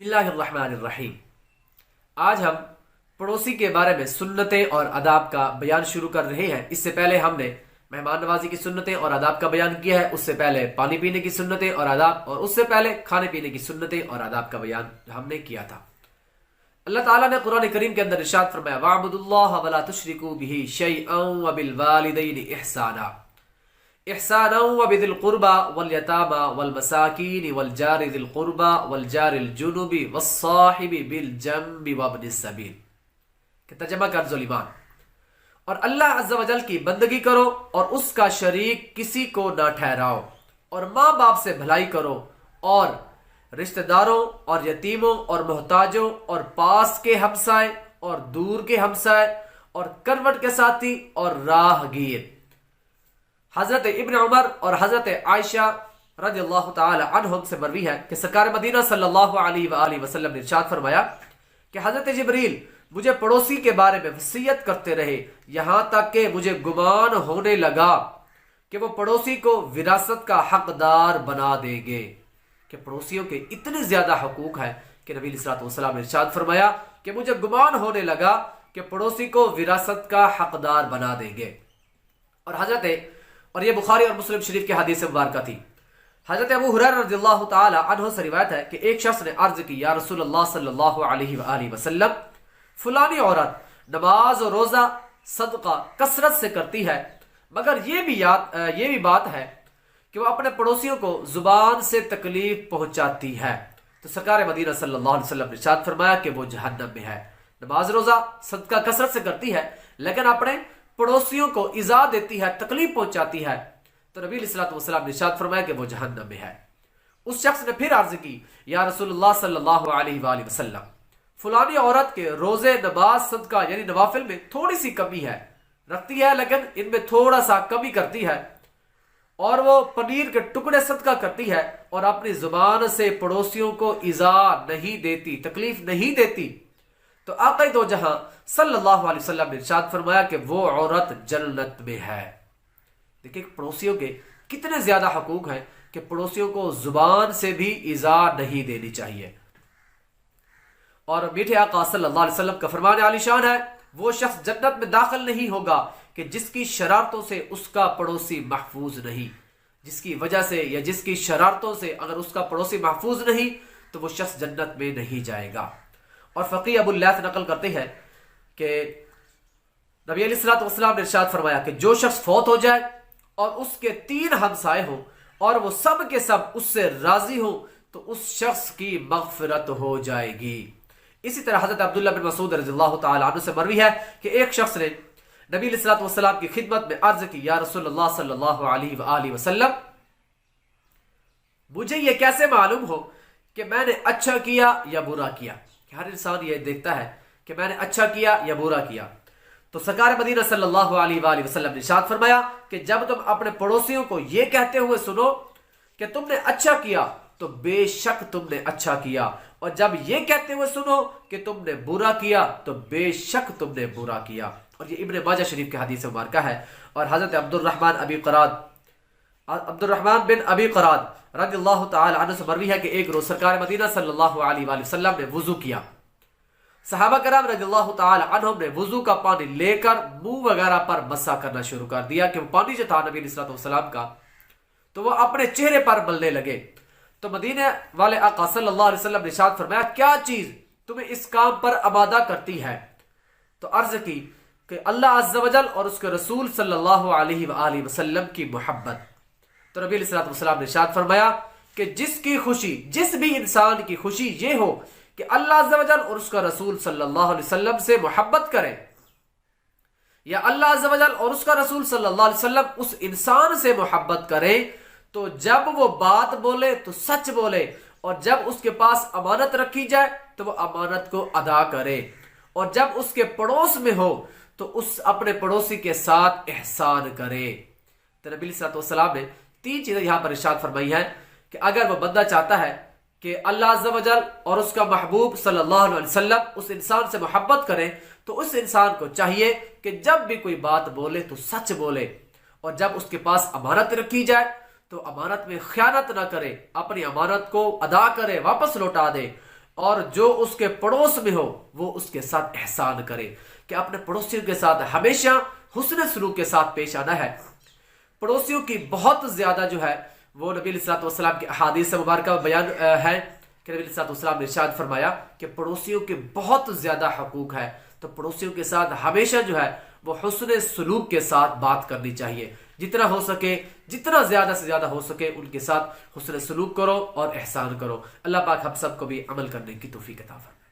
اللہ الرحمن الرحیم۔ آج ہم پڑوسی کے بارے میں سنتیں اور آداب کا بیان شروع کر رہے ہیں۔ اس سے پہلے ہم نے مہمان نوازی کی سنتیں اور آداب کا بیان کیا ہے، اس سے پہلے پانی پینے کی سنتیں اور آداب، اور اس سے پہلے کھانے پینے کی سنتیں اور آداب کا بیان ہم نے کیا تھا۔ اللہ تعالیٰ نے قرآن کریم کے اندر ارشاد فرمایا وَاعْبُدُوا اللَّهَ وَلَا تُشْرِكُوا بِهِ شَيْئًا وَبِالْوَالِدَيْنِ إِحْسَانًا وَبِذِي الْقُرْبَى وَالْيَتَامَى وَالْمَسَاكِينِ وَالْجَارِ ذِي الْقُرْبَى وَالْجَارِ الْجُنُبِ وَالصَّاحِبِ بِالْجَنبِ وَابْنِ السَّبِيلِ کہ ترجمہ کنز ایمان، اور اللہ عز و جل کی بندگی کرو اور اس کا شریک کسی کو نہ ٹھہراؤ، اور ماں باپ سے بھلائی کرو، اور رشتہ داروں اور یتیموں اور محتاجوں اور پاس کے ہمسائے اور دور کے ہمسائے اور کروٹ کے ساتھی اور راہ گیر۔ حضرت ابن عمر اور حضرت عائشہ رضی اللہ تعالی عنہم سے مروی ہے کہ سرکار مدینہ صلی اللہ علیہ وآلہ وسلم نے ارشاد فرمایا کہ حضرت جبریل مجھے پڑوسی کے بارے میں وصیت کرتے رہے، یہاں تک کہ مجھے گمان ہونے لگا کہ وہ پڑوسی کو وراثت کا حقدار بنا دیں گے، کہ پڑوسیوں کے اتنے زیادہ حقوق ہیں کہ نبی علیہ السلام نے ارشاد فرمایا کہ مجھے گمان ہونے لگا کہ پڑوسی کو وراثت کا حقدار بنا دیں گے۔ اور یہ بخاری اور مسلم شریف کی حدیث مبارکہ تھی۔ حضرت ابو ہریرہ رضی اللہ تعالی عنہ سے روایت ہے کہ ایک شخص نے عرض کی، یا رسول اللہ صلی اللہ علیہ وآلہ وسلم، فلانی عورت نماز و روزہ صدقہ کثرت سے کرتی ہے، مگر یہ بھی بات ہے کہ وہ اپنے پڑوسیوں کو زبان سے تکلیف پہنچاتی ہے۔ تو سرکار مدینہ صلی اللہ علیہ وسلم نے ارشاد فرمایا کہ وہ جہنم میں ہے۔ نماز روزہ صدقہ کثرت سے کرتی ہے لیکن اپنے پڑوسیوں کو ایذا دیتی ہے، تکلیف پہنچاتی ہے، تو نبی علیہ السلام نے ارشاد فرمایا کہ وہ جہنم میں ہے۔ اس شخص نے پھر عرض کی، یا رسول اللہ صلی اللہ علیہ وآلہ وسلم، فلانی عورت کے روزے نماز صدقہ یعنی نوافل میں تھوڑی سی کمی ہے، رکھتی ہے لیکن ان میں تھوڑا سا کمی کرتی ہے، اور وہ پنیر کے ٹکڑے صدقہ کرتی ہے اور اپنی زبان سے پڑوسیوں کو ایذا نہیں دیتی، تکلیف نہیں دیتی، تو آقا دو جہاں صلی اللہ علیہ وسلم نے ارشاد فرمایا کہ وہ عورت جنت میں ہے۔ دیکھیں پڑوسیوں کے کتنے زیادہ حقوق ہیں کہ پڑوسیوں کو زبان سے بھی ایذا نہیں دینی چاہیے۔ اور میٹھے آقا صلی اللہ علیہ وسلم کا فرمان عالی شان ہے، وہ شخص جنت میں داخل نہیں ہوگا کہ جس کی شرارتوں سے اس کا پڑوسی محفوظ نہیں، جس کی وجہ سے یا جس کی شرارتوں سے اگر اس کا پڑوسی محفوظ نہیں تو وہ شخص جنت میں نہیں جائے گا۔ اور فقیہ ابو اللیث نقل کرتے ہیں کہ نبی علیہ السلام نے ارشاد فرمایا کہ جو شخص فوت ہو جائے اور اس کے 3 ہمسائے ہوں اور وہ سب کے سب اس سے راضی ہوں تو اس شخص کی مغفرت ہو جائے گی۔ اسی طرح حضرت عبداللہ بن مسعود رضی اللہ تعالی عنہ سے مروی ہے کہ ایک شخص نے نبی علیہ السلام کی خدمت میں عرض کی، یا رسول اللہ صلی اللہ علیہ وآلہ وسلم، مجھے یہ کیسے معلوم ہو کہ میں نے اچھا کیا یا برا کیا؟ کہ ہر انسان یہ دیکھتا ہے کہ میں نے اچھا کیا یا برا کیا۔ تو سرکار مدینہ صلی اللہ علیہ وآلہ وسلم نے ارشاد فرمایا کہ جب تم اپنے پڑوسیوں کو یہ کہتے ہوئے سنو کہ تم نے اچھا کیا تو بے شک تم نے اچھا کیا، اور جب یہ کہتے ہوئے سنو کہ تم نے برا کیا تو بے شک تم نے برا کیا۔ اور یہ ابن ماجہ شریف کی حدیث مبارکہ ہے۔ اور حضرت عبد الرحمن بن ابی قراد رضی اللہ تعالی عنہ سے مروی ہے کہ ایک روز سرکار مدینہ صلی اللہ علیہ وآلہ وسلم نے وضو کیا۔ صحابہ کرام رضی اللہ تعالی عنہم نے وضو کا پانی لے کر منہ وغیرہ پر مسح کرنا شروع کر دیا کہ وہ پانی جو تھا نبی علیہ السلام کا تو وہ اپنے چہرے پر ملنے لگے۔ تو مدینے والے آقا صلی اللہ علیہ وسلم نے ارشاد فرمایا، کیا چیز تمہیں اس کام پر آمادہ کرتی ہے؟ تو عرض کی کہ اللہ عز و جل اور اس کے رسول صلی اللہ علیہ وآلہ وسلم کی محبت۔ تو نبی علیہ السلام نے ارشاد فرمایا کہ جس کی خوشی، جس بھی انسان کی خوشی یہ ہو کہ اللہ عز و جل اور اس کا رسول صلی اللہ علیہ وسلم سے محبت کرے، یا اللہ عز و جل اور اس کا رسول صلی اللہ علیہ وسلم اس انسان سے محبت کرے، تو جب وہ بات بولے تو سچ بولے، اور جب اس کے پاس امانت رکھی جائے تو وہ امانت کو ادا کرے، اور جب اس کے پڑوس میں ہو تو اس اپنے پڑوسی کے ساتھ احسان کرے۔ تو نبی علیہ السلام نے 3 چیزیں یہاں پر ارشاد فرمائی ہیں کہ اگر وہ بندہ چاہتا ہے کہ اللہ عز و جل اور اس کا محبوب صلی اللہ علیہ وسلم اس انسان سے محبت کریں تو اس انسان کو چاہیے کہ جب بھی کوئی بات بولے تو سچ بولے، اور جب اس کے پاس امانت رکھی جائے تو امانت میں خیانت نہ کرے، اپنی امانت کو ادا کرے، واپس لوٹا دے، اور جو اس کے پڑوس میں ہو وہ اس کے ساتھ احسان کرے، کہ اپنے پڑوسیوں کے ساتھ ہمیشہ حسن سلوک کے ساتھ پیش آنا ہے۔ پڑوسیوں کی بہت زیادہ جو ہے وہ نبی علیہ الصلوۃ والسلام کی احادیث مبارکہ بیان ہے کہ نبی علیہ الصلوۃ والسلام نے ارشاد فرمایا کہ پڑوسیوں کے بہت زیادہ حقوق ہے، تو پڑوسیوں کے ساتھ ہمیشہ جو ہے وہ حسن سلوک کے ساتھ بات کرنی چاہیے، جتنا ہو سکے، جتنا زیادہ سے زیادہ ہو سکے ان کے ساتھ حسن سلوک کرو اور احسان کرو۔ اللہ پاک ہم سب کو بھی عمل کرنے کی توفیق عطا فرمائے۔